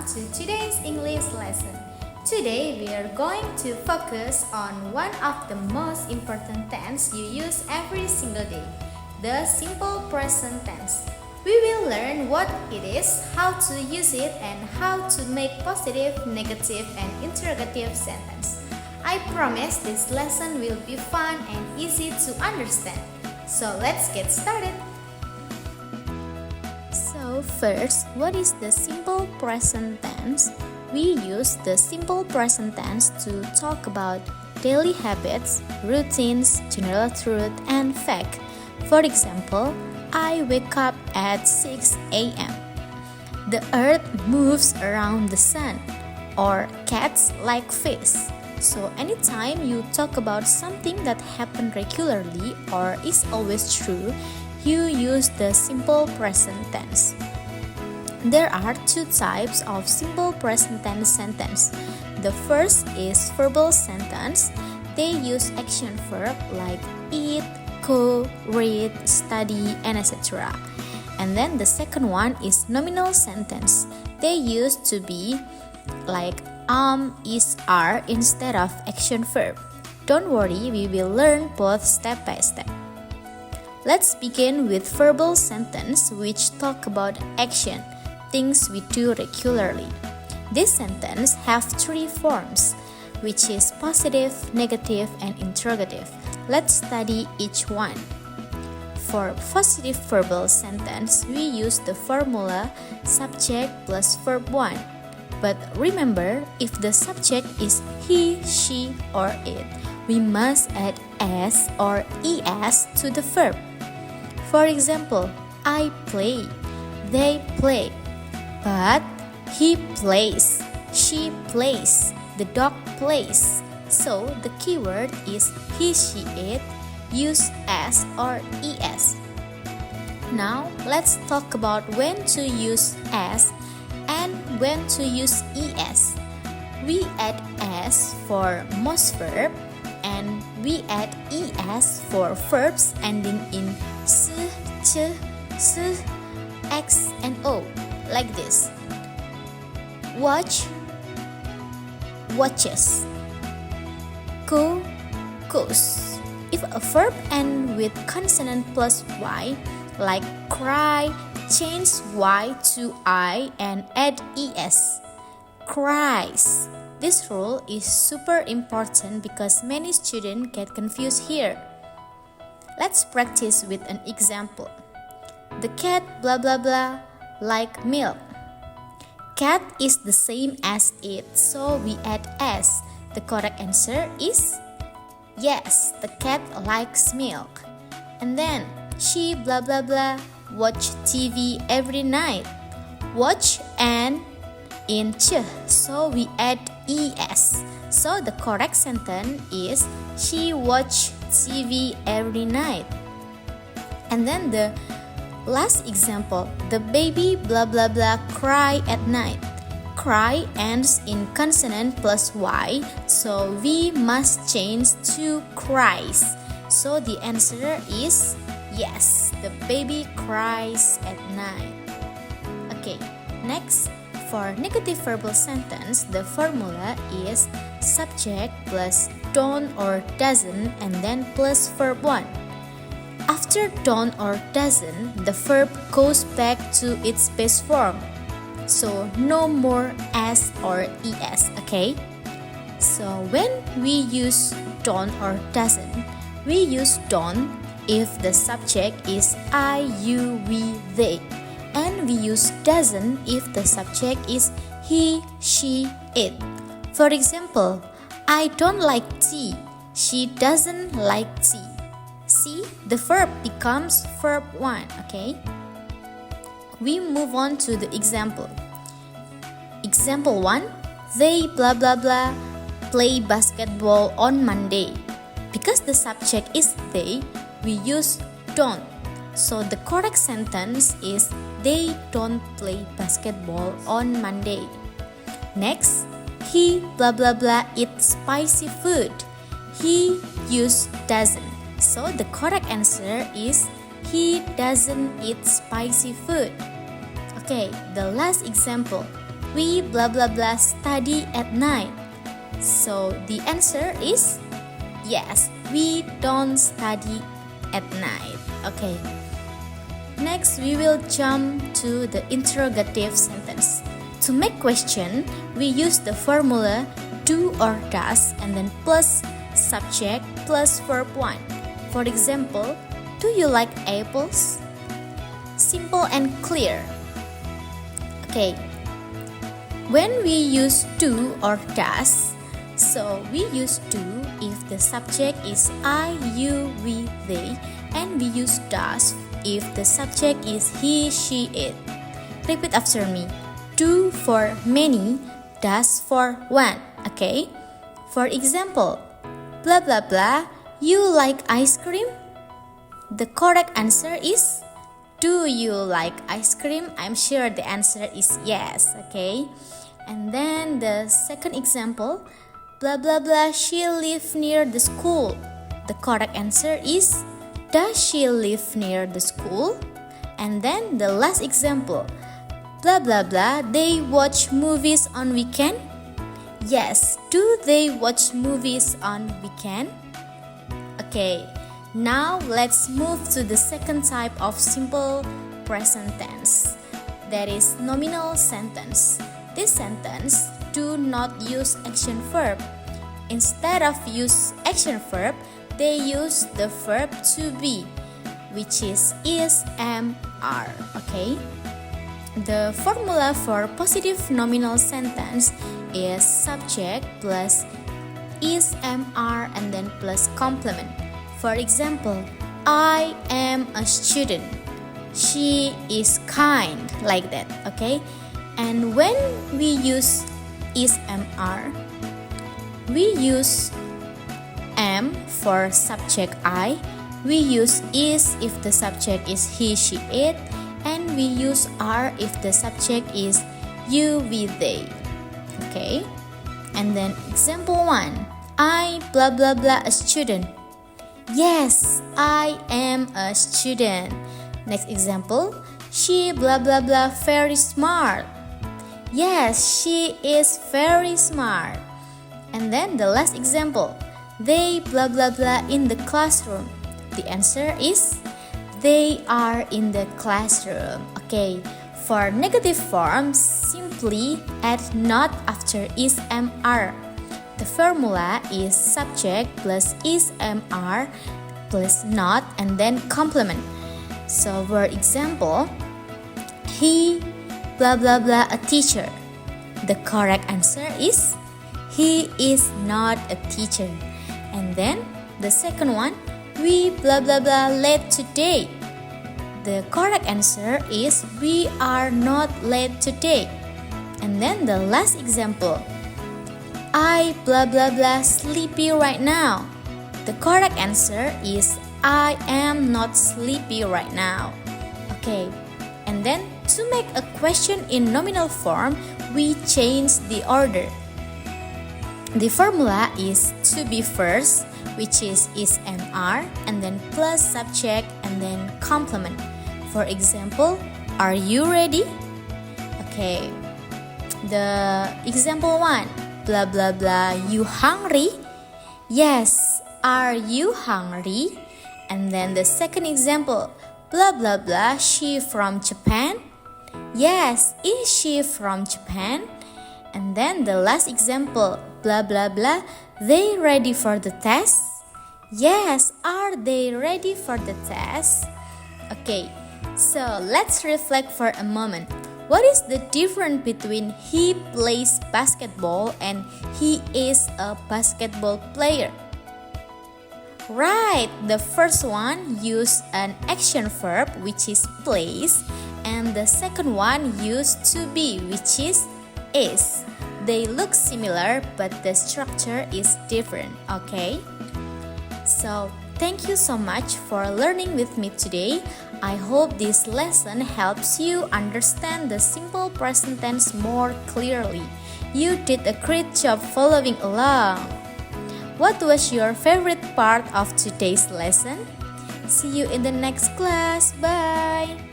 welcome to today's English lesson. Today we are going to focus on one of the most important tense you use every single day, the simple present tense. We will learn what it is, how to use it, and how to make positive, negative, and interrogative sentence. I promise this lesson will be fun and easy to understand. So let's get started. So first, what is the simple present tense? We use the simple present tense to talk about daily habits, routines, general truth, and fact. For example, I wake up at 6 a.m. The earth moves around the sun, or cats like fish. So anytime you talk about something that happens regularly or is always true, you use the simple present tense. There are two types of simple present tense sentence. The first is verbal sentence. They use action verb like eat, go, read, study, and etc. And then the second one is nominal sentence. They used to be like is, are instead of action verb. Don't worry, we will learn both step by step. Let's begin with verbal sentence which talk about action, things we do regularly. This sentence have three forms, which is positive, negative, and interrogative. Let's study each one. For positive verbal sentence, we use the formula subject plus verb 1. But remember, if the subject is he, she, or it, we must add s or es to the verb. For example, I play, they play, but he plays, she plays, the dog plays. So the keyword is he, she, it, use s or es. Now let's talk about when to use s and when to use es. We add s for most verb and we add es for verbs ending in s, ch, s, x, and o, like this. Watch, watches. Go, goes. If a verb ends with consonant plus y, like cry, change y to I and add es. Cries. This rule is super important because many students get confused here. Let's practice with an example. The cat blah blah blah like milk. Cat is the same as it, so we add s. The correct answer is yes, the cat likes milk. And then she blah blah blah watch TV every night. Watch and in ch, so we add es. So the correct sentence is she watch TV every night. And then the last example, the baby blah blah blah cry at night. Cry ends in consonant plus y, so we must change to cries. So the answer is yes, the baby cries at night. Okay, next, for negative verbal sentence, the formula is subject plus don't or doesn't and then plus verb 1. After don't or doesn't, the verb goes back to its base form. So no more s or es, okay? So when we use don't or doesn't, we use don't if the subject is I, you, we, they. And we use doesn't if the subject is he, she, it. For example, I don't like tea. She doesn't like tea. See, the verb becomes verb 1, okay? We move on to the example. Example 1, they blah blah blah play basketball on Monday. Because the subject is they, we use don't. So the correct sentence is they don't play basketball on Monday. Next, he blah blah blah eats spicy food. He used doesn't. So the correct answer is he doesn't eat spicy food. Okay, the last example. we blah blah blah study at night. So the answer is yes, we don't study at night. Okay. Next, we will jump to the interrogative sentence. To make question, we use the formula do or does and then plus subject plus verb 1. For example, do you like apples? Simple and clear. Okay. When we use do or does, so we use do if the subject is I, you, we, they, and we use does if the subject is he, she, it. Repeat after me. Do for many, does for one. Okay? For example, blah blah blah, you like ice cream? The correct answer is do you like ice cream? I'm sure the answer is yes. Okay? And then the second example, blah blah blah, she lives near the school. The correct answer is does she live near the school? And then the last example, blah blah blah, they watch movies on weekend? Yes, do they watch movies on weekend? Okay, now let's move to the second type of simple present tense. That is nominal sentence. This sentence do not use action verb. Instead of use action verb, they use the verb to be, which is, am, are. Okay? The formula for positive nominal sentence is subject plus is, am, are, and then plus complement. For example, I am a student. She is kind, like that. Okay? And when we use is, am, are, we use am for subject I, we use is if the subject is he, she, it, and we use are if the subject is you, we, they. Okay? And then example 1, I blah blah blah a student. Yes, I am a student. Next example, she blah blah blah very smart. Yes, she is very smart. And then the last example, they blah blah blah in the classroom. The answer is they are in the classroom. Okay, for negative form, simply add not after is, am, are. The formula is subject plus is, am, are plus not and then complement. So for example, he blah blah blah a teacher. The correct answer is he is not a teacher. And then the second one, we blah blah blah late today. The correct answer is we are not late today. And then the last example, I blah blah blah sleepy right now. The correct answer is I am not sleepy right now. Okay, and then to make a question in nominal form, we change the order. The formula is to be first, which is, am, are, and then plus subject and then complement. For example, are you ready? Okay. The example 1, blah blah blah, you hungry? Yes, are you hungry? And then the second example, blah blah blah, she from Japan? Yes, is she from Japan? And then the last example, blah blah blah, they ready for the test? Yes, are they ready for the test? Okay, so let's reflect for a moment. What is the difference between he plays basketball and he is a basketball player? Right, the first one use an action verb which is plays, and the second one used to be which is. They look similar but the structure is different, okay? So, thank you so much for learning with me today. I hope this lesson helps you understand the simple present tense more clearly. You did a great job following along. What was your favorite part of today's lesson? See you in the next class. Bye!